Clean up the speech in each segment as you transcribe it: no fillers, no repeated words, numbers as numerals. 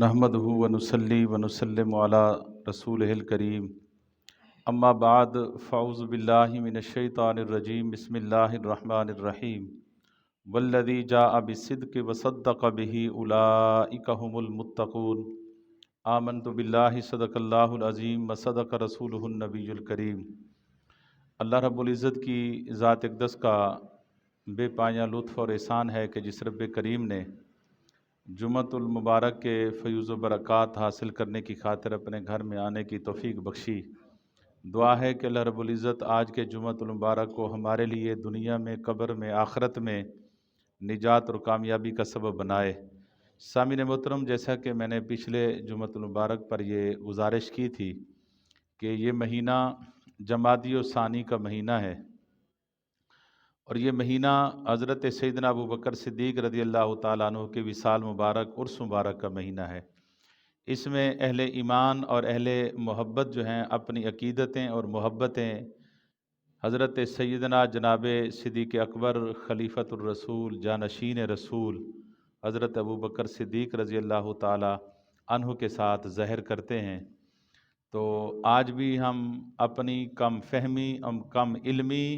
نحمدہ ونصلی ونسلم علی رسولہ الکریم اما بعد فاعوذ باللہ من الشیطان الرجیم بسم اللہ الرحمن الرحیم والذی جاء بالصدق وصدق به اولئک هم المتقون آمنت باللہ صدق اللہ العظیم وصدق رسولہ النبی الکریم۔ اللہ رب العزت کی ذات اقدس کا بے پایہ لطف اور احسان ہے کہ جس رب کریم نے جمعۃ المبارک کے فیوز و برکات حاصل کرنے کی خاطر اپنے گھر میں آنے کی توفیق بخشی۔ دعا ہے کہ اللہ رب العزت آج کے جمعۃ المبارک کو ہمارے لیے دنیا میں، قبر میں، آخرت میں نجات اور کامیابی کا سبب بنائے۔ سامعین محترم، جیسا کہ میں نے پچھلے جمعۃ المبارک پر یہ گزارش کی تھی کہ یہ مہینہ جمادی الثانی کا مہینہ ہے، اور یہ مہینہ حضرت سیدنا ابو بکر صدیق رضی اللہ تعالیٰ عنہ کے وصال مبارک، عرس مبارک کا مہینہ ہے۔ اس میں اہل ایمان اور اہل محبت جو ہیں اپنی عقیدتیں اور محبتیں حضرت سیدنا جناب صدیق اکبر خلیفۃ الرسول جانشین رسول حضرت ابو بکر صدیق رضی اللہ تعالیٰ عنہ کے ساتھ ظاہر کرتے ہیں۔ تو آج بھی ہم اپنی کم فہمی اور کم علمی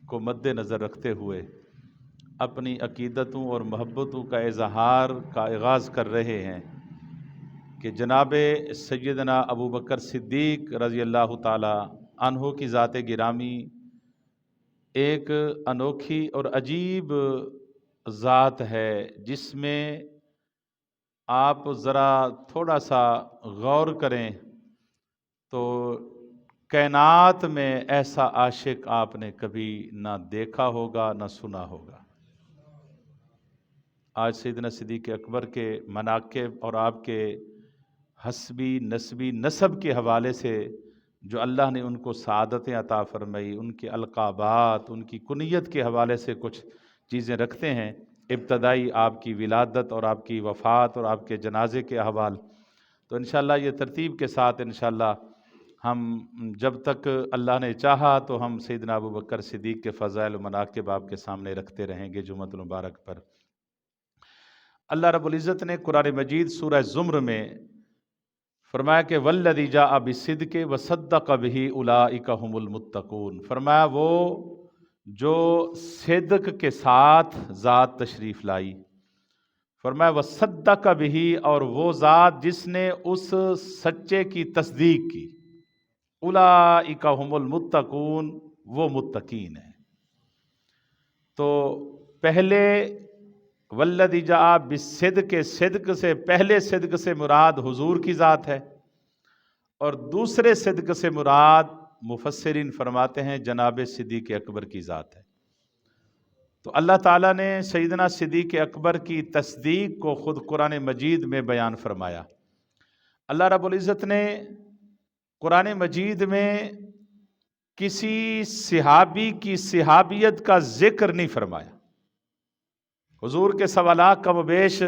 کو مد نظر رکھتے ہوئے اپنی عقیدتوں اور محبتوں کا اظہار کا آغاز کر رہے ہیں کہ جناب سیدنا ابو بکر صدیق رضی اللہ تعالی عنہ کی ذات گرامی ایک انوکھی اور عجیب ذات ہے، جس میں آپ ذرا تھوڑا سا غور کریں تو کائنات میں ایسا عاشق آپ نے کبھی نہ دیکھا ہوگا نہ سنا ہوگا۔ آج سیدنا صدیق اکبر کے مناقب اور آپ کے حسبی نسبی نسب کے حوالے سے جو اللہ نے ان کو سعادتیں عطا فرمائی، ان کے القابات، ان کی کنیت کے حوالے سے کچھ چیزیں رکھتے ہیں۔ ابتدائی آپ کی ولادت اور آپ کی وفات اور آپ کے جنازے کے احوال، تو انشاءاللہ یہ ترتیب کے ساتھ انشاءاللہ ہم جب تک اللہ نے چاہا تو ہم سیدنا ابو بکر صدیق کے فضائل و مناقب آپ کے سامنے رکھتے رہیں گے جمعۃ المبارک پر۔ اللہ رب العزت نے قرآن مجید سورہ زمر میں فرمایا کہ والذی جاء بالصدق وصدق به اولئک هم المتقون، فرمایا وہ جو صدق کے ساتھ ذات تشریف لائی، فرمایا وصدق به، اور وہ ذات جس نے اس سچے کی تصدیق کی، اولئک هم المتقون، وہ متقین ہیں۔ تو پہلے والذی جاء بالصدق، صدق سے پہلے صدق سے مراد حضور کی ذات ہے، اور دوسرے صدق سے مراد مفسرین فرماتے ہیں جناب صدیق اکبر کی ذات ہے۔ تو اللہ تعالیٰ نے سیدنا صدیق اکبر کی تصدیق کو خود قرآن مجید میں بیان فرمایا۔ اللہ رب العزت نے قرآن مجید میں کسی صحابی کی صحابیت کا ذکر نہیں فرمایا۔ حضور کے 1.25 لاکھ کم و بیش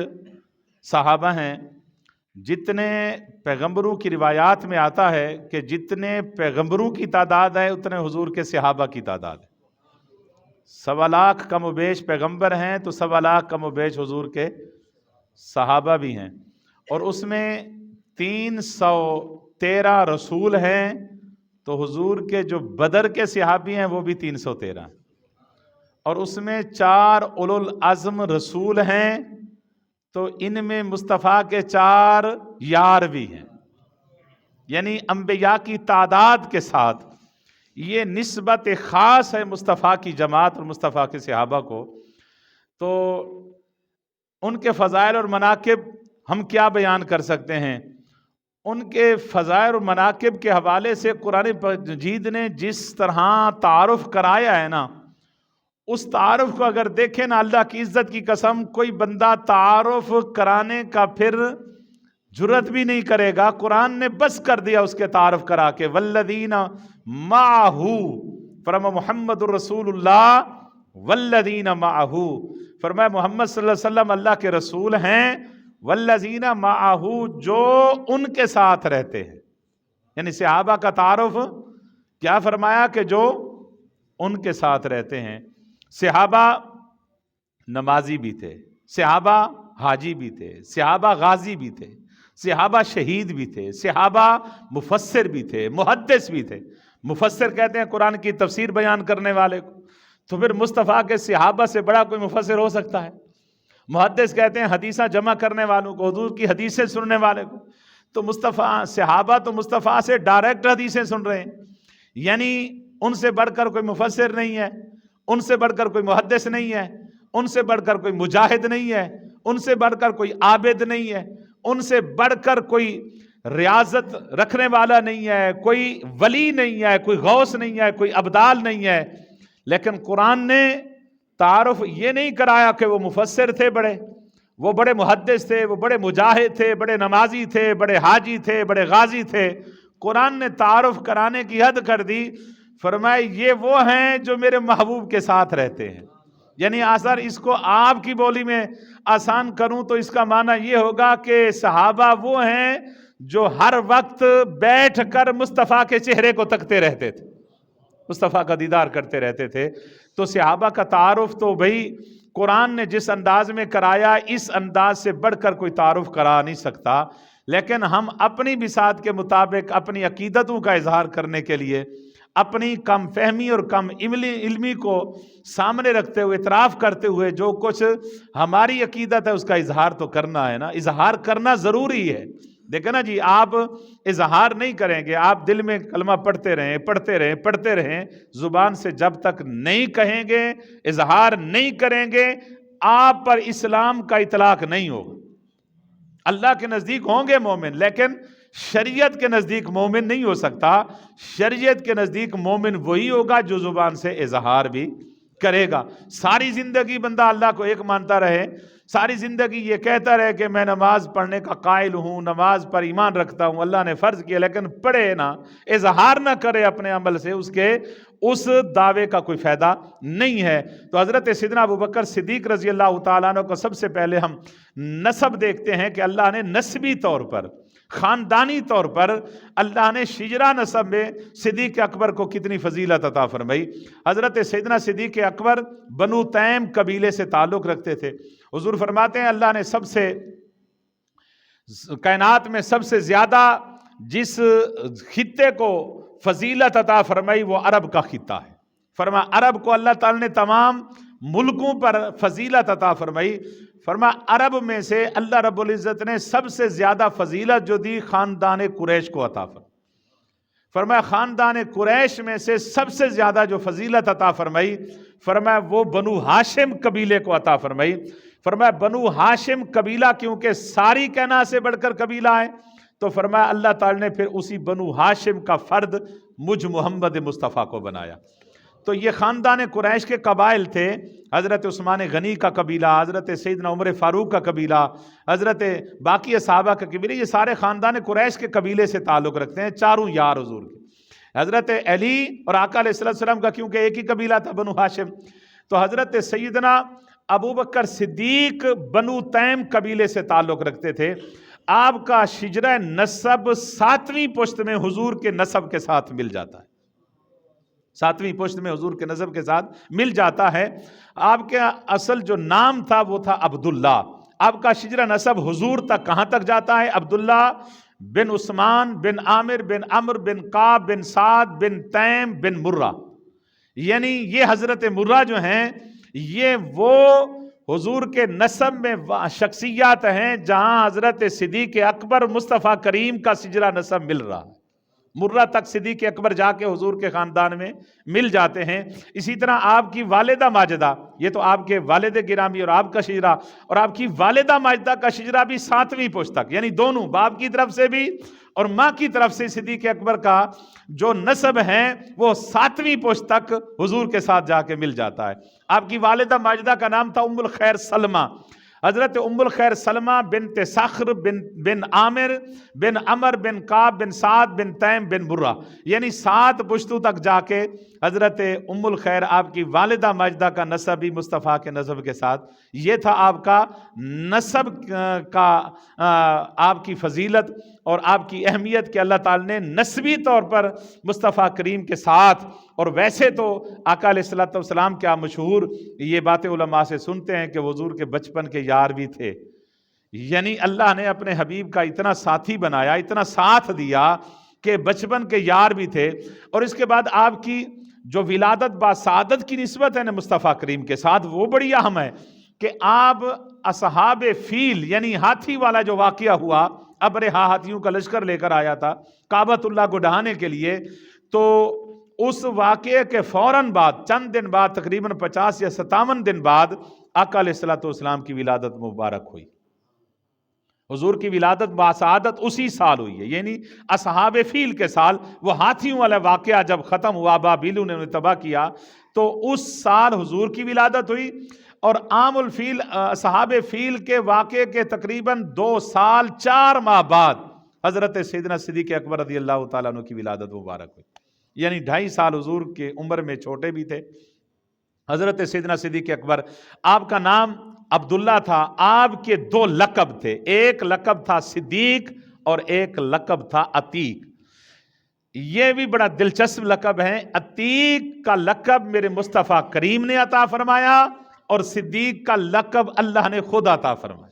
صحابہ ہیں، جتنے پیغمبروں کی روایات میں آتا ہے کہ جتنے پیغمبروں کی تعداد ہے اتنے حضور کے صحابہ کی تعداد ہے۔ 1.25 لاکھ کم و بیش پیغمبر ہیں تو 1.25 لاکھ کم و بیش حضور کے صحابہ بھی ہیں، اور اس میں 313 رسول ہیں، تو حضور کے جو بدر کے صحابی ہیں وہ بھی 313 ہیں، اور اس میں 4 اولو العزم رسول ہیں، تو ان میں مصطفیٰ کے 4 یار بھی ہیں، یعنی انبیاء کی تعداد کے ساتھ یہ نسبت خاص ہے مصطفیٰ کی جماعت اور مصطفیٰ کے صحابہ کو۔ تو ان کے فضائل اور مناقب ہم کیا بیان کر سکتے ہیں؟ ان کے فضائل اور مناقب کے حوالے سے قرآن مجید نے جس طرح تعارف کرایا ہے نا، اس تعارف کو اگر دیکھیں نا، اللہ کی عزت کی قسم کوئی بندہ تعارف کرانے کا پھر جرت بھی نہیں کرے گا۔ قرآن نے بس کر دیا اس کے تعارف کرا کے، والذین معہ، فرمایا محمد الرسول اللہ والذین معہ، فرمایا محمد صلی اللہ علیہ وسلم اللہ کے رسول ہیں، والذین معہ، جو ان کے ساتھ رہتے ہیں، یعنی صحابہ کا تعارف کیا فرمایا کہ جو ان کے ساتھ رہتے ہیں۔ صحابہ نمازی بھی تھے، صحابہ حاجی بھی تھے، صحابہ غازی بھی تھے، صحابہ شہید بھی تھے، صحابہ مفسر بھی تھے، محدث بھی تھے۔ مفسر کہتے ہیں قرآن کی تفسیر بیان کرنے والے کو، تو پھر مصطفیٰ کے صحابہ سے بڑا کوئی مفسر ہو سکتا ہے؟ محدث کہتے ہیں حدیثہ جمع کرنے والوں کو، حضور کی حدیثیں سننے والے کو۔ تو مصطفیٰ صحابہ تو مصطفیٰ سے ڈائریکٹ حدیثیں سن رہے ہیں، یعنی ان سے بڑھ کر کوئی مفسر نہیں ہے، ان سے بڑھ کر کوئی محدث نہیں ہے، ان سے بڑھ کر کوئی مجاہد نہیں ہے، ان سے بڑھ کر کوئی عابد نہیں ہے، ان سے بڑھ کر کوئی ریاضت رکھنے والا نہیں ہے، کوئی ولی نہیں ہے، کوئی غوث نہیں ہے، کوئی ابدال نہیں ہے۔ لیکن قرآن نے تعارف یہ نہیں کرایا کہ وہ مفسر تھے، وہ بڑے محدث تھے، وہ بڑے مجاہد تھے، بڑے نمازی تھے، بڑے حاجی تھے، بڑے غازی تھے۔ قرآن نے تعارف کرانے کی حد کر دی، فرمائے یہ وہ ہیں جو میرے محبوب کے ساتھ رہتے ہیں۔ یعنی اثر اس کو آپ کی بولی میں آسان کروں تو اس کا معنی یہ ہوگا کہ صحابہ وہ ہیں جو ہر وقت بیٹھ کر مصطفیٰ کے چہرے کو تکتے رہتے تھے، مصطفیٰ کا دیدار کرتے رہتے تھے۔ تو صحابہ کا تعارف تو بھئی قرآن نے جس انداز میں کرایا، اس انداز سے بڑھ کر کوئی تعارف کرا نہیں سکتا۔ لیکن ہم اپنی بساط کے مطابق اپنی عقیدتوں کا اظہار کرنے کے لیے اپنی کم فہمی اور کم علمی کو سامنے رکھتے ہوئے، اعتراف کرتے ہوئے، جو کچھ ہماری عقیدت ہے اس کا اظہار تو کرنا ہے نا، اظہار کرنا ضروری ہے۔ دیکھیں نا جی، آپ اظہار نہیں کریں گے، آپ دل میں کلمہ پڑھتے رہیں، زبان سے جب تک نہیں کہیں گے، اظہار نہیں کریں گے، آپ پر اسلام کا اطلاق نہیں ہوگا۔ اللہ کے نزدیک ہوں گے مومن، لیکن شریعت کے نزدیک مومن نہیں ہو سکتا۔ شریعت کے نزدیک مومن وہی ہوگا جو زبان سے اظہار بھی کرے گا۔ ساری زندگی بندہ اللہ کو ایک مانتا رہے، ساری زندگی یہ کہتا رہے کہ میں نماز پڑھنے کا قائل ہوں، نماز پر ایمان رکھتا ہوں، اللہ نے فرض کیا، لیکن پڑھے نہ، اظہار نہ کرے اپنے عمل سے، اس دعوے کا کوئی فائدہ نہیں ہے۔ تو حضرت سیدنا ابوبکر صدیق رضی اللہ تعالیٰ عنہ کو سب سے پہلے ہم نسب دیکھتے ہیں کہ اللہ نے نسبی طور پر، خاندانی طور پر اللہ نے شجرہ نسب میں صدیق اکبر کو کتنی فضیلت عطا فرمائی۔ حضرت سیدنا صدیق اکبر بنو تیم قبیلے سے تعلق رکھتے تھے۔ حضور فرماتے ہیں اللہ نے سب سے کائنات میں سب سے زیادہ جس خطے کو فضیلت عطا فرمائی وہ عرب کا خطہ ہے۔ فرمایا عرب کو اللہ تعالی نے تمام ملکوں پر فضیلت عطا فرمائی۔ فرمایا عرب میں سے اللہ رب العزت نے سب سے زیادہ فضیلت جو دی خاندان قریش کو عطا فرمائی۔ فرمایا خاندان قریش میں سے سب سے زیادہ جو فضیلت عطا فرمائی، فرمایا وہ بنو ہاشم قبیلے کو عطا فرمائی۔ فرمایا بنو ہاشم قبیلہ کیونکہ ساری کائنات سے بڑھ کر قبیلہ ہے، تو فرمایا اللہ تعالی نے پھر اسی بنو ہاشم کا فرد مجھ محمد مصطفیٰ کو بنایا۔ تو یہ خاندان قریش کے قبائل تھے، حضرت عثمان غنی کا قبیلہ، حضرت سیدنا عمر فاروق کا قبیلہ، حضرت باقی صحابہ کا قبیلہ، یہ سارے خاندان قریش کے قبیلے سے تعلق رکھتے ہیں، چاروں یار حضور کے۔ حضرت علی اور آقا علیہ السلام کا کیونکہ ایک ہی قبیلہ تھا بنو ہاشم، تو حضرت سیدنا ابوبکر صدیق بنو تیم قبیلے سے تعلق رکھتے تھے۔ آپ کا شجرہ نسب 7ویں پشت میں حضور کے نسب کے ساتھ مل جاتا ہے، 7ویں پشت میں حضور کے نسب کے ساتھ مل جاتا ہے۔ آپ کے اصل جو نام تھا وہ تھا عبداللہ۔ آپ کا شجرہ نسب حضور تک کہاں تک جاتا ہے؟ عبداللہ بن عثمان بن عامر بن عمر بن قاب بن سعد بن تیم بن مرہ، یعنی یہ حضرت مرہ جو ہیں یہ وہ حضور کے نسب میں شخصیات ہیں جہاں حضرت صدیق اکبر مصطفیٰ کریم کا شجرہ نسب مل رہا ہے۔ مرہ تک صدیق اکبر جا کے حضور کے خاندان میں مل جاتے ہیں۔ اسی طرح آپ کی والدہ ماجدہ، یہ تو آپ کے والد گرامی اور آپ کا شجرہ، اور آپ کی والدہ ماجدہ کا شجرہ بھی 7ویں پشت تک، یعنی دونوں باپ کی طرف سے بھی اور ماں کی طرف سے صدیق اکبر کا جو نسب ہے وہ 7ویں پشت تک حضور کے ساتھ جا کے مل جاتا ہے۔ آپ کی والدہ ماجدہ کا نام تھا ام الخیر سلمہ۔ حضرت ام الخیر سلمہ بنت صخر بن عامر بن عمر بن قاب بن سعد بن تیم بن مرہ، یعنی 7 پشتوں تک جا کے حضرت ام الخیر آپ کی والدہ ماجدہ کا نسب بھی مصطفیٰ کے نسب کے ساتھ، یہ تھا آپ کا نسب کا آپ کی فضیلت اور آپ کی اہمیت کہ اللہ تعالی نے نسبی طور پر مصطفیٰ کریم کے ساتھ، اور ویسے تو آقا علیہ الصلوۃ والسلام کیا مشہور یہ باتیں علماء سے سنتے ہیں کہ حضور کے بچپن کے یار بھی تھے، یعنی اللہ نے اپنے حبیب کا اتنا ساتھی بنایا، اتنا ساتھ دیا کہ بچپن کے یار بھی تھے. اور اس کے بعد آپ کی جو ولادت با سعادت کی نسبت ہے نا مصطفیٰ کریم کے ساتھ، وہ بڑی اہم ہے کہ آپ اصحاب فیل یعنی ہاتھی والا جو واقعہ ہوا، ابرہا ہاتھیوں کا لشکر لے کر آیا تھا کعبۃ اللہ کو ڈھانے کے لیے، تو اس واقعے کے فوراً بعد چند دن بعد تقریباً 50 یا 57 دن بعد آقا علیہ الصلوۃ والسلام کی ولادت مبارک ہوئی. حضور کی ولادت باسعادت اسی سال ہوئی ہے، یعنی اصحاب فیل کے سال. وہ ہاتھیوں والا واقعہ جب ختم ہوا، بابیلوں نے انہیں تباہ کیا، تو اس سال حضور کی ولادت ہوئی. اور عام الفیل اصحاب فیل کے واقعے کے تقریباً 2 سال 4 ماہ بعد حضرت سیدنا صدیق اکبر رضی اللہ تعالیٰ عنہ کی ولادت مبارک ہوئی. یعنی 2.5 سال حضور کے عمر میں چھوٹے بھی تھے. حضرت سیدنا صدیق اکبر، آپ کا نام عبداللہ تھا. آپ کے 2 لقب تھے، ایک لقب تھا صدیق اور ایک لقب تھا عتیق. یہ بھی بڑا دلچسپ لقب ہے. عتیق کا لقب میرے مصطفیٰ کریم نے عطا فرمایا اور صدیق کا لقب اللہ نے خود عطا فرمایا.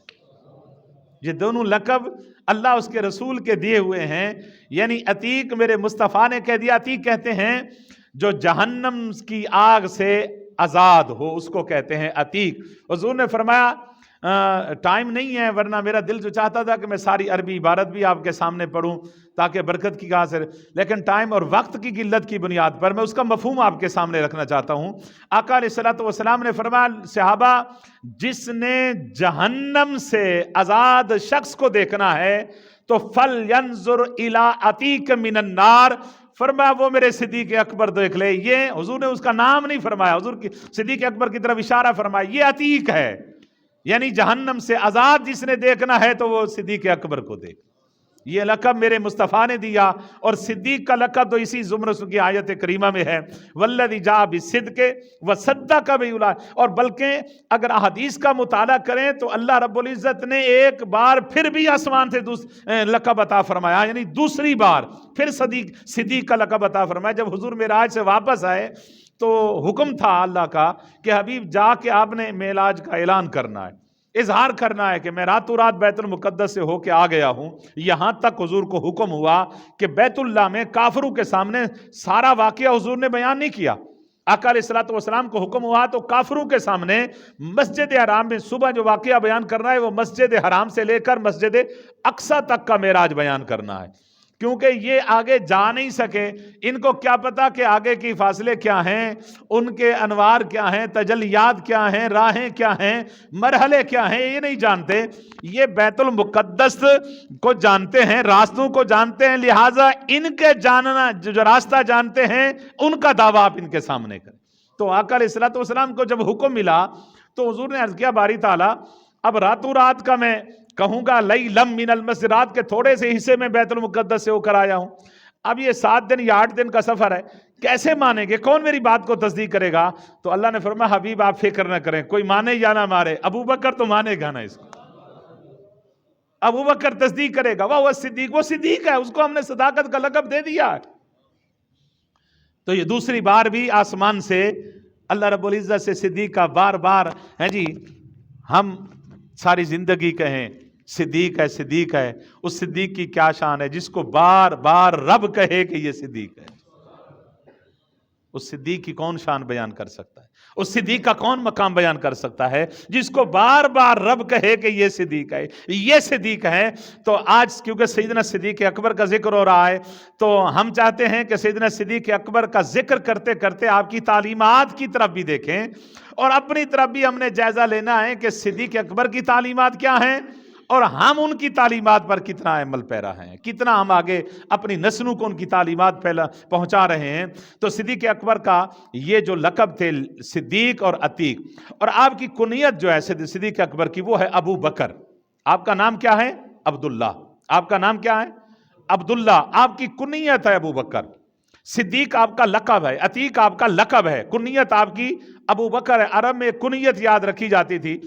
یہ دونوں لقب اللہ اس کے رسول کے دیے ہوئے ہیں. یعنی عتیق میرے مصطفیٰ نے کہہ دیا. عتیق کہتے ہیں جو جہنم کی آگ سے آزاد ہو، اس کو کہتے ہیں عتیق. حضور نے فرمایا ٹائم نہیں ہے، ورنہ میرا دل جو چاہتا تھا کہ میں ساری عربی عبارت بھی آپ کے سامنے پڑھوں تاکہ برکت کی حاصل، لیکن ٹائم اور وقت کی قلت کی بنیاد پر میں اس کا مفہوم آپ کے سامنے رکھنا چاہتا ہوں. آقا علیہ الصلوۃ والسلام نے فرمایا صحابہ، جس نے جہنم سے آزاد شخص کو دیکھنا ہے تو فَلْيَنْظُرْ إِلَىٰ عَتِيقٍ مِّنَ النَّارِ، فرمایا وہ میرے صدیق اکبر دیکھ لے. یہ حضور نے اس کا نام نہیں فرمایا، حضور کی صدیق اکبر کی طرف اشارہ فرمایا، یہ عتیق ہے. یعنی جہنم سے آزاد جس نے دیکھنا ہے تو وہ صدیق اکبر کو دیکھ. یہ لقب میرے مصطفیٰ نے دیا. اور صدیق کا لقب تو اسی زمر کی آیت کریمہ میں ہے، والذی جاء بالصدق وصدق بہ. اور بلکہ اگر احادیث کا مطالعہ کریں تو اللہ رب العزت نے ایک بار پھر بھی آسمان سے لقب عطا فرمایا، یعنی دوسری بار پھر صدیق کا لقب عطا فرمایا. جب حضور معراج سے واپس آئے تو حکم تھا اللہ کا کہ حبیب جا کے آپ نے معراج کا اعلان کرنا ہے، اظہار کرنا ہے کہ میں راتوں رات بیت المقدس سے ہو کے آ گیا ہوں. یہاں تک حضور کو حکم ہوا کہ بیت اللہ میں کافروں کے سامنے سارا واقعہ حضور نے بیان نہیں کیا. آقا علیہ الصلوۃ والسلام کو حکم ہوا تو کافروں کے سامنے مسجد حرام میں صبح جو واقعہ بیان کرنا ہے وہ مسجد حرام سے لے کر مسجد اقصیٰ تک کا معراج بیان کرنا ہے، کیونکہ یہ آگے جا نہیں سکے. ان کو کیا پتا کہ آگے کی فاصلے کیا ہیں، ان کے انوار کیا ہیں، تجلیات کیا ہیں، راہیں کیا ہیں، مرحلے کیا ہیں، یہ نہیں جانتے. یہ بیت المقدس کو جانتے ہیں، راستوں کو جانتے ہیں، لہٰذا ان کے جاننا جو راستہ جانتے ہیں ان کا دعویٰ آپ ان کے سامنے کریں. تو آقا علیہ الصلوۃ والسلام کو جب حکم ملا تو حضور نے عرض کیا باری تعالیٰ اب راتوں رات کا میں کہوں گا لیلم من المسجد، رات کے تھوڑے سے حصے میں بیت المقدس سے ہو کر آیا ہوں. اب یہ 7 دن یا 8 دن کا سفر ہے، کیسے مانیں گے؟ کون میری بات کو تصدیق کرے گا؟ تو اللہ نے فرمایا حبیب آپ فکر نہ کریں، کوئی مانے یا نہ مارے، ابو بکر تو مانے گا نا اس کو، ابو بکر تصدیق کرے گا. وہ صدیق، وہ صدیق ہے، اس کو ہم نے صداقت کا لقب دے دیا. تو یہ دوسری بار بھی آسمان سے اللہ رب العزت سے صدیق کا بار بار ہے جی ہم ساری زندگی کہیں صدیق ہے صدیق ہے. اس صدیق کی کیا شان ہے جس کو بار بار رب کہے کہ یہ صدیق ہے؟ اس صدیق کی کون شان بیان کر سکتا ہے؟ اس صدیق کا کون مقام بیان کر سکتا ہے جس کو بار بار رب کہے کہ یہ صدیق ہے، یہ صدیق ہے؟ تو آج کیونکہ سیدنا صدیق اکبر کا ذکر ہو رہا ہے تو ہم چاہتے ہیں کہ سیدنا صدیق اکبر کا ذکر کرتے کرتے آپ کی تعلیمات کی طرف بھی دیکھیں اور اپنی طرف بھی ہم نے جائزہ لینا ہے کہ صدیق اکبر کی تعلیمات کیا ہیں اور ہم ان کی تعلیمات پر کتنا عمل پیرا ہیں، کتنا ہم آگے اپنی نسلوں کو ان کی تعلیمات پہنچا رہے ہیں. تو صدیق اکبر کا یہ جو لقب تھے صدیق اور عتیق، اور آپ کی کنیت جو ہے صدیق اکبر کی وہ ہے ابو بکر. آپ کا نام کیا ہے؟ عبداللہ. آپ کا نام کیا ہے؟ عبداللہ. آپ کی کنیت ہے ابو بکر. صدیق آپ کا لقب ہے، عتیق آپ کا لقب ہے، کنیت آپ کی ابو بکر ہے. عرب میں کنیت یاد رکھی جاتی تھی،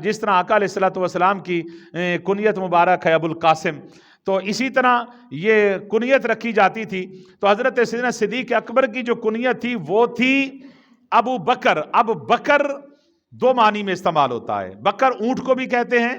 جس طرح آقا علیہ الصلوۃ والسلام کی کنیت مبارک ہے ابو القاسم، تو اسی طرح یہ کنیت رکھی جاتی تھی. تو حضرت سیدنا صدیق اکبر کی جو کنیت تھی وہ تھی ابو بکر. اب بکر 2 معنی میں استعمال ہوتا ہے. بکر اونٹ کو بھی کہتے ہیں،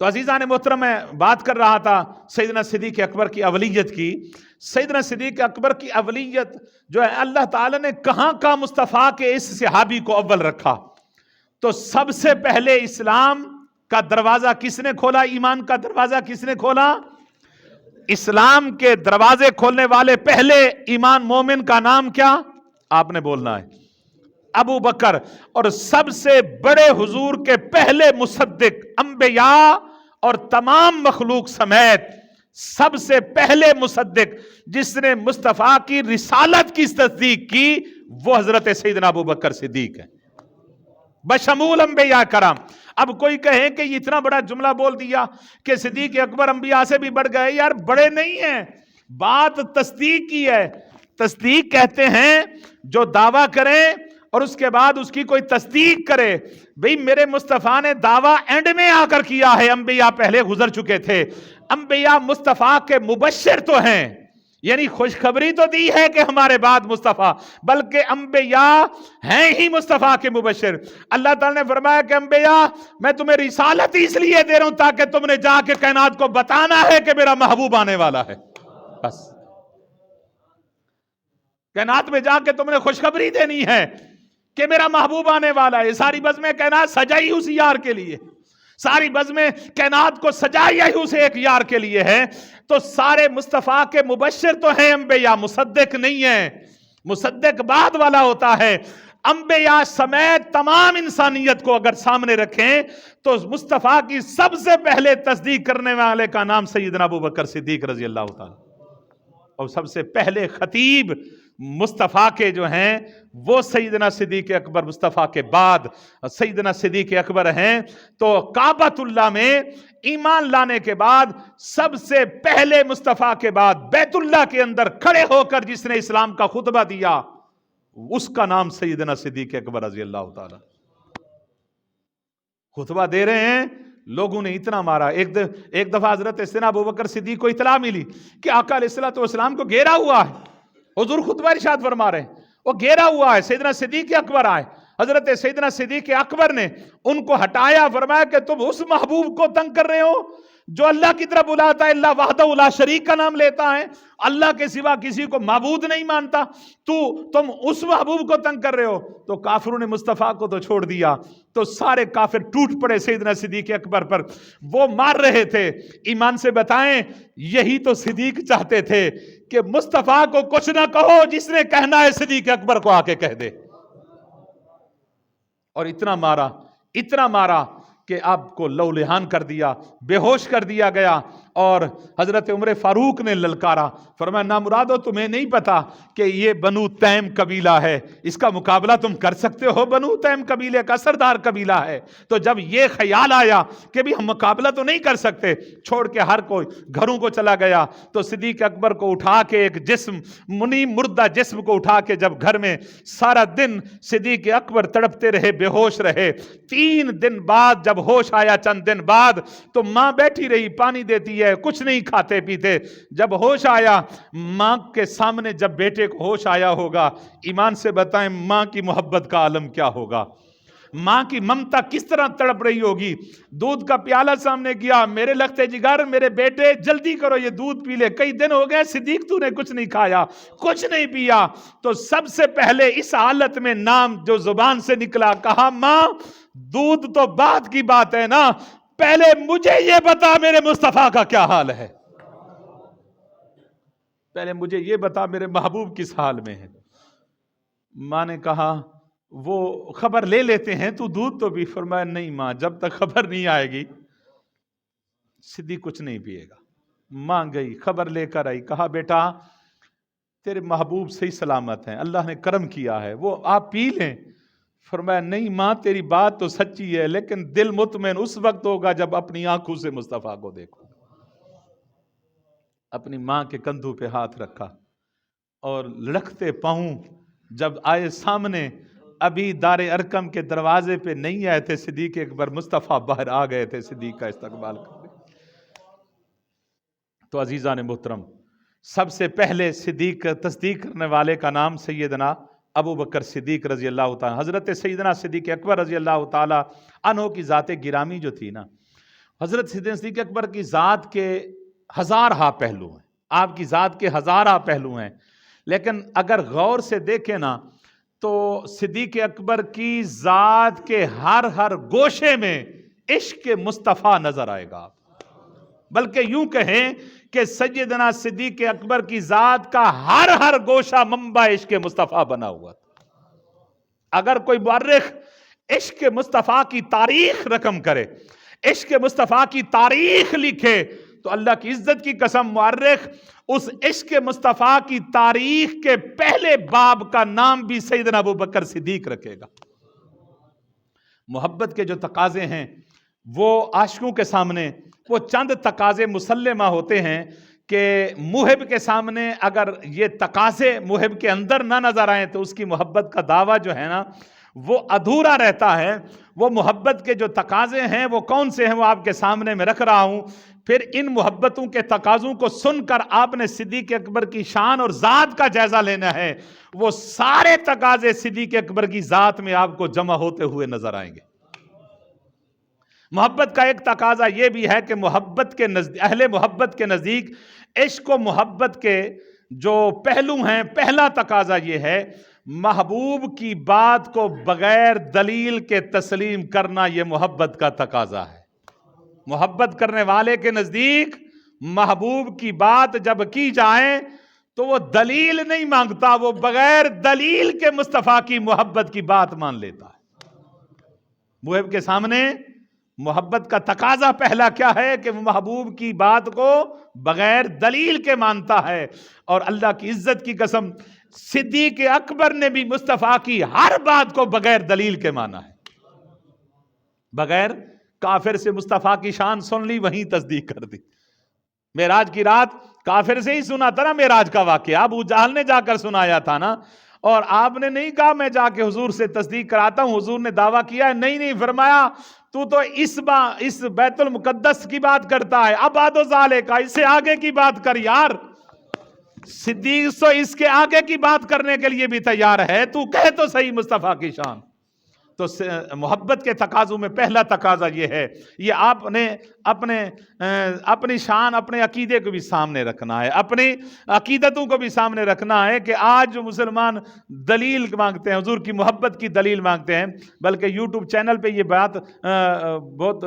تو عزیزان محترم میں بات کر رہا تھا سیدنا صدیق اکبر کی اولیت کی. سیدنا صدیق اکبر کی اولیت جو ہے اللہ تعالیٰ نے کہاں کا مصطفیٰ کے اس صحابی کو اول رکھا. تو سب سے پہلے اسلام کا دروازہ کس نے کھولا؟ ایمان کا دروازہ کس نے کھولا؟ اسلام کے دروازے کھولنے والے پہلے ایمان مومن کا نام کیا؟ آپ نے بولنا ہے ابو بکر. اور سب سے بڑے حضور کے پہلے مصدق انبیاء اور تمام مخلوق سمیت سب سے پہلے مصدق جس نے مصطفیٰ کی رسالت کی تصدیق کی وہ حضرت سیدنا ابو بکر صدیق ہے بشمول انبیاء کرام. اب کوئی کہے کہ یہ اتنا بڑا جملہ بول دیا کہ صدیق اکبر انبیاء سے بھی بڑھ گئے. یار بڑے نہیں ہیں، بات تصدیق کی ہے. تصدیق کہتے ہیں جو دعویٰ کریں اور اس کے بعد اس کی کوئی تصدیق کرے. بھئی میرے مصطفیٰ نے دعویٰ اینڈ میں آ کر کیا ہے، انبیاء پہلے گزر چکے تھے. انبیاء مصطفیٰ کے مبشر تو ہیں، یعنی خوشخبری تو دی ہے کہ ہمارے بعد مصطفیٰ، بلکہ انبیاء ہیں ہی مصطفیٰ کے مبشر. اللہ تعالیٰ نے فرمایا کہ انبیاء میں تمہیں رسالت اس لیے دے رہا ہوں تاکہ تم نے جا کے کائنات کو بتانا ہے کہ میرا محبوب آنے والا ہے. بس کائنات میں جا کے تم نے خوشخبری دینی ہے کہ میرا محبوب آنے والا ہے. ساری بزم کائنات سجائی اس یار کے لیے، ساری بزم کائنات کو سجائی اس ایک یار کے لیے ہے. تو سارے مصطفیٰ کے مبشر تو ہیں انبیاء، مصدق نہیں ہیں. مصدق بعد والا ہوتا ہے. انبیاء سمیت تمام انسانیت کو اگر سامنے رکھیں تو مصطفیٰ کی سب سے پہلے تصدیق کرنے والے کا نام سیدنا ابو بکر صدیق رضی اللہ تعالی. اور سب سے پہلے خطیب مصطفیٰ کے جو ہیں وہ سیدنا صدیق اکبر مصطفیٰ کے بعد سیدنا صدیق اکبر ہیں. تو کعبۃ اللہ میں ایمان لانے کے بعد سب سے پہلے مصطفیٰ کے بعد بیت اللہ کے اندر کھڑے ہو کر جس نے اسلام کا خطبہ دیا اس کا نام سیدنا صدیق اکبر رضی اللہ تعالی. خطبہ دے رہے ہیں، لوگوں نے اتنا مارا. ایک دفعہ حضرت سیدنا ابو بکر صدیق کو اطلاع ملی کہ آقا علیہ الصلوۃ والسلام کو گھیرا ہوا ہے. حضور خطبہ ارشاد فرما رہے ہیں وہ گھیرا ہوا ہے. سیدنا صدیق اکبر آئے، حضرت سیدنا صدیق اکبر نے ان کو ہٹایا، فرمایا کہ تم اس محبوب کو تنگ کر رہے ہو جو اللہ کی طرف بلاتا ہے، اللہ وحدہ لا شریک کا نام لیتا ہے، اللہ کے سوا کسی کو معبود نہیں مانتا، تم اس محبوب کو تنگ کر رہے ہو. تو کافروں نے مصطفیٰ کو تو چھوڑ دیا، تو سارے کافر ٹوٹ پڑے سیدنا صدیق اکبر پر. وہ مار رہے تھے. ایمان سے بتائیں یہی تو صدیق چاہتے تھے کہ مصطفیٰ کو کچھ نہ کہو، جس نے کہنا ہے صدیق اکبر کو آ کے کہہ دے. اور اتنا مارا کہ آپ کو لہولہان کر دیا، بے ہوش کر دیا گیا. اور حضرت عمر فاروق نے للکارا، فرمایا نامرادو تمہیں نہیں پتا کہ یہ بنو تیم قبیلہ ہے، اس کا مقابلہ تم کر سکتے ہو؟ بنو تیم قبیلے کا سردار قبیلہ ہے. تو جب یہ خیال آیا کہ بھی ہم مقابلہ تو نہیں کر سکتے، چھوڑ کے ہر کوئی گھروں کو چلا گیا. تو صدیق اکبر کو اٹھا کے ایک جسم منیم مردہ جسم کو اٹھا کے جب گھر میں سارا دن صدیق اکبر تڑپتے رہے، بے ہوش رہے. 3 دن بعد جب ہوش آیا، چند دن بعد، تو ماں بیٹھی رہی، پانی دیتی ہے، کچھ نہیں کھاتے پیتے. جب ہوش آیا، ماں کے سامنے جب بیٹے کو ہوش آیا ہوگا، ایمان سے بتائیں ماں کی محبت کا عالم کیا ہوگا، ماں کی ممتا کس طرح تڑپ رہی ہوگی. دودھ کا پیالہ سامنے کیا، میرے لختے جگر، میرے بیٹے جلدی کرو یہ دودھ پی لے، کئی دن ہو گئے صدیق تو نے کچھ نہیں کھایا، کچھ نہیں پیا. تو سب سے پہلے اس حالت میں نام جو زبان سے نکلا، کہا ماں دودھ تو بعد کی بات ہے نا، پہلے مجھے یہ بتا میرے مصطفیٰ کا کیا حال ہے، پہلے مجھے یہ بتا میرے محبوب کس حال میں ہے. ماں نے کہا وہ خبر لے لیتے ہیں، تو دودھ تو بھی. فرمایا نہیں ماں، جب تک خبر نہیں آئے گی صدیق کچھ نہیں پیے گا. ماں گئی، خبر لے کر آئی، کہا بیٹا تیرے محبوب صحیح سلامت ہیں، اللہ نے کرم کیا ہے، وہ آپ پی لیں. فرمایا نہیں ماں تیری بات تو سچی ہے، لیکن دل مطمئن اس وقت ہوگا جب اپنی آنکھوں سے مصطفیٰ کو دیکھو. اپنی ماں کے کندھوں پہ ہاتھ رکھا اور لڑکتے پاؤں جب آئے سامنے، ابھی دار ارکم کے دروازے پہ نہیں آئے تھے صدیق اکبر، مصطفیٰ باہر آ گئے تھے صدیق کا استقبال کرنے. تو عزیزان محترم، سب سے پہلے صدیق تصدیق کرنے والے کا نام سیدنا ابو بکر صدیق رضی اللہ تعالیٰ. حضرت سیدنا صدیق اکبر رضی اللہ تعالیٰ عنہ کی ذات گرامی جو تھی نا، حضرت صدیق اکبر کی ذات کے ہزارہ پہلو ہیں، آپ کی ذات کے ہزارہ پہلو ہیں، لیکن اگر غور سے دیکھیں نا تو صدیق اکبر کی ذات کے ہر گوشے میں عشق مصطفیٰ نظر آئے گا. بلکہ یوں کہیں کہ سیدنا صدیق اکبر کی ذات کا ہر گوشہ منبع عشق مصطفیٰ بنا ہوا تھا. اگر کوئی مورخ عشق مصطفیٰ کی تاریخ رقم کرے، عشق مصطفیٰ کی تاریخ لکھے، تو اللہ کی عزت کی قسم مورخ اس عشق مصطفیٰ کی تاریخ کے پہلے باب کا نام بھی سیدنا ابوبکر صدیق رکھے گا. محبت کے جو تقاضے ہیں وہ عاشقوں کے سامنے وہ چند تقاضے مسلمہ ہوتے ہیں کہ محب کے سامنے اگر یہ تقاضے محب کے اندر نہ نظر آئیں تو اس کی محبت کا دعویٰ جو ہے نا وہ ادھورا رہتا ہے. وہ محبت کے جو تقاضے ہیں وہ کون سے ہیں وہ آپ کے سامنے میں رکھ رہا ہوں. پھر ان محبتوں کے تقاضوں کو سن کر آپ نے صدیق اکبر کی شان اور ذات کا جائزہ لینا ہے. وہ سارے تقاضے صدیق اکبر کی ذات میں آپ کو جمع ہوتے ہوئے نظر آئیں گے. محبت کا ایک تقاضا یہ بھی ہے کہ محبت کے نزدیک، اہل محبت کے نزدیک عشق و محبت کے جو پہلو ہیں، پہلا تقاضا یہ ہے محبوب کی بات کو بغیر دلیل کے تسلیم کرنا. یہ محبت کا تقاضا ہے. محبت کرنے والے کے نزدیک محبوب کی بات جب کی جائے تو وہ دلیل نہیں مانگتا، وہ بغیر دلیل کے مصطفیٰ کی محبت کی بات مان لیتا ہے. محب کے سامنے محبت کا تقاضا پہلا کیا ہے کہ وہ محبوب کی بات کو بغیر دلیل کے مانتا ہے. اور اللہ کی عزت کی قسم صدیق اکبر نے بھی مصطفیٰ کی ہر بات کو بغیر دلیل کے مانا ہے. بغیر کافر سے مصطفیٰ کی شان سن لی، وہیں تصدیق کر دی. معراج کی رات کافر سے ہی سنا تھا نا معراج کا واقعہ، ابو جہل نے جا کر سنایا تھا نا، اور آپ نے نہیں کہا میں جا کے حضور سے تصدیق کراتا ہوں. حضور نے دعویٰ کیا ہے، نہیں فرمایا تو اس بیت المقدس کی بات کرتا ہے، ابعد ذالک، اس سے آگے کی بات کر یار. صدیق تو اس کے آگے کی بات کرنے کے لیے بھی تیار ہے، تو کہہ تو صحیح مصطفیٰ کی شان. تو محبت کے تقاضوں میں پہلا تقاضا یہ ہے، یہ آپ نے اپنی شان، اپنے عقیدے کو بھی سامنے رکھنا ہے، اپنی عقیدتوں کو بھی سامنے رکھنا ہے کہ آج جو مسلمان دلیل مانگتے ہیں، حضور کی محبت کی دلیل مانگتے ہیں. بلکہ یوٹیوب چینل پہ یہ بات بہت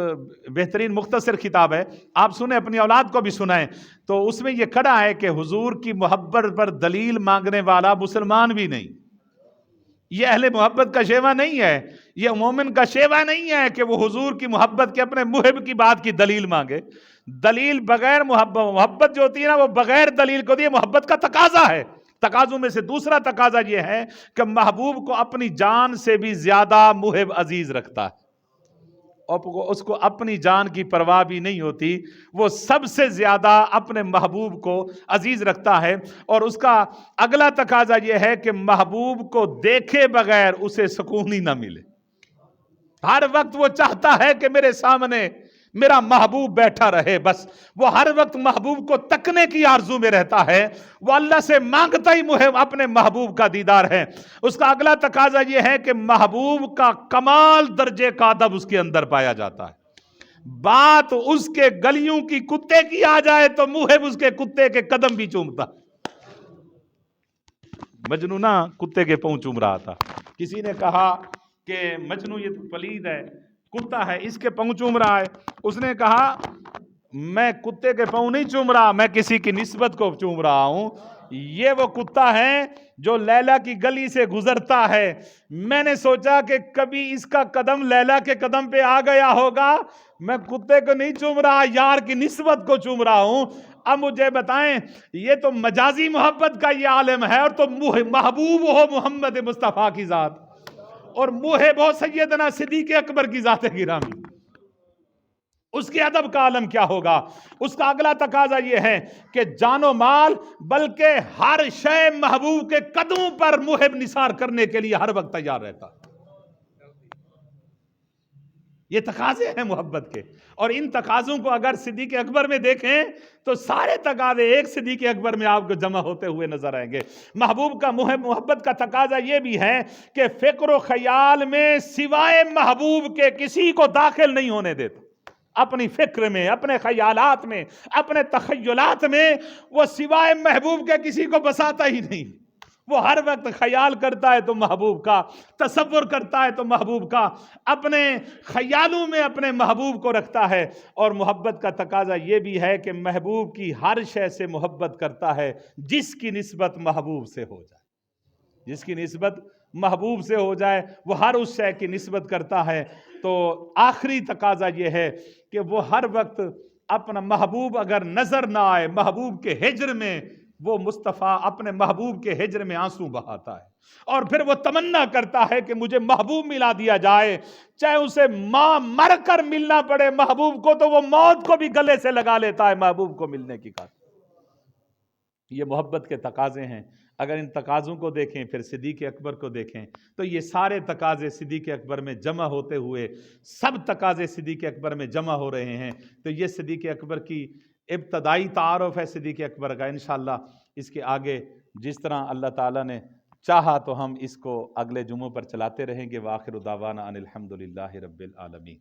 بہترین مختصر خطاب ہے، آپ سنیں، اپنی اولاد کو بھی سنائیں. تو اس میں یہ کھڑا ہے کہ حضور کی محبت پر دلیل مانگنے والا مسلمان بھی نہیں. یہ اہل محبت کا شیوا نہیں ہے، یہ مومن کا شیوا نہیں ہے کہ وہ حضور کی محبت کے اپنے محب کی بات کی دلیل مانگے. دلیل بغیر محبت جو ہوتی ہے نا وہ بغیر دلیل کو دی، محبت کا تقاضا ہے. تقاضوں میں سے دوسرا تقاضا یہ ہے کہ محبوب کو اپنی جان سے بھی زیادہ محب عزیز رکھتا ہے، اور اس کو اپنی جان کی پرواہ بھی نہیں ہوتی، وہ سب سے زیادہ اپنے محبوب کو عزیز رکھتا ہے. اور اس کا اگلا تقاضا یہ ہے کہ محبوب کو دیکھے بغیر اسے سکون ہی نہ ملے. ہر وقت وہ چاہتا ہے کہ میرے سامنے میرا محبوب بیٹھا رہے، بس وہ ہر وقت محبوب کو تکنے کی آرزو میں رہتا ہے. وہ اللہ سے مانگتا ہی اپنے محبوب کا دیدار ہے. اس کا اگلا تقاضا یہ ہے کہ محبوب کا کمال درجے کا ادب اس کے اندر پایا جاتا ہے. بات اس کے گلیوں کی کتے کی آ جائے تو محب اس کے کتے کے قدم بھی چومتا. مجنو نا کتے کے پاؤں چوم رہا تھا. کسی نے کہا کہ مجنو یہ تو پلید ہے، کتا ہے، اس کے پاؤں چوم رہا ہے. اس نے کہا میں کتے کے پاؤں نہیں چوم رہا، میں کسی کی نسبت کو چوم رہا ہوں. یہ وہ کتا ہے جو لیلا کی گلی سے گزرتا ہے، میں نے سوچا کہ کبھی اس کا قدم لیلا کے قدم پہ آ گیا ہوگا. میں کتے کو نہیں چوم رہا، یار کی نسبت کو چوم رہا ہوں. اب مجھے بتائیں، یہ تو مجازی محبت کا یہ عالم ہے، اور تو محبوب ہو محمد مصطفیٰ کی ذات، اور محب ہو سیدنا صدیق اکبر کی ذات گرامی، اس کے ادب کا عالم کیا ہوگا؟ اس کا اگلا تقاضا یہ ہے کہ جان و مال بلکہ ہر شے محبوب کے قدموں پر محب نثار کرنے کے لیے ہر وقت تیار رہتا. یہ تقاضے ہیں محبت کے، اور ان تقاضوں کو اگر صدیق اکبر میں دیکھیں تو سارے تقاضے ایک صدیق اکبر میں آپ کو جمع ہوتے ہوئے نظر آئیں گے. محبوب کا محبت کا تقاضا یہ بھی ہے کہ فکر و خیال میں سوائے محبوب کے کسی کو داخل نہیں ہونے دیتا. اپنی فکر میں، اپنے خیالات میں، اپنے تخیلات میں وہ سوائے محبوب کے کسی کو بساتا ہی نہیں. وہ ہر وقت خیال کرتا ہے تو محبوب کا، تصور کرتا ہے تو محبوب کا، اپنے خیالوں میں اپنے محبوب کو رکھتا ہے. اور محبت کا تقاضا یہ بھی ہے کہ محبوب کی ہر شے سے محبت کرتا ہے جس کی نسبت محبوب سے ہو جائے. جس کی نسبت محبوب سے ہو جائے وہ ہر اس شے کی نسبت کرتا ہے. تو آخری تقاضا یہ ہے کہ وہ ہر وقت اپنا محبوب اگر نظر نہ آئے، محبوب کے ہجر میں وہ مصطفیٰ اپنے محبوب کے ہجر میں آنسو بہاتا ہے، اور پھر وہ تمنا کرتا ہے کہ مجھے محبوب ملا دیا جائے، چاہے اسے ماں مر کر ملنا پڑے محبوب کو تو وہ موت کو بھی گلے سے لگا لیتا ہے محبوب کو ملنے کی خاطر. یہ محبت کے تقاضے ہیں. اگر ان تقاضوں کو دیکھیں پھر صدیق اکبر کو دیکھیں تو یہ سارے تقاضے صدیق اکبر میں جمع ہوتے ہوئے سب تقاضے صدیق اکبر میں جمع ہو رہے ہیں. تو یہ صدیق اکبر کی ابتدائی تعارف ہے صدیق اکبر کا. انشاءاللہ اس کے آگے جس طرح اللہ تعالیٰ نے چاہا تو ہم اس کو اگلے جمعوں پر چلاتے رہیں گے. وآخر دعوانا ان الحمدللہ رب العالمین.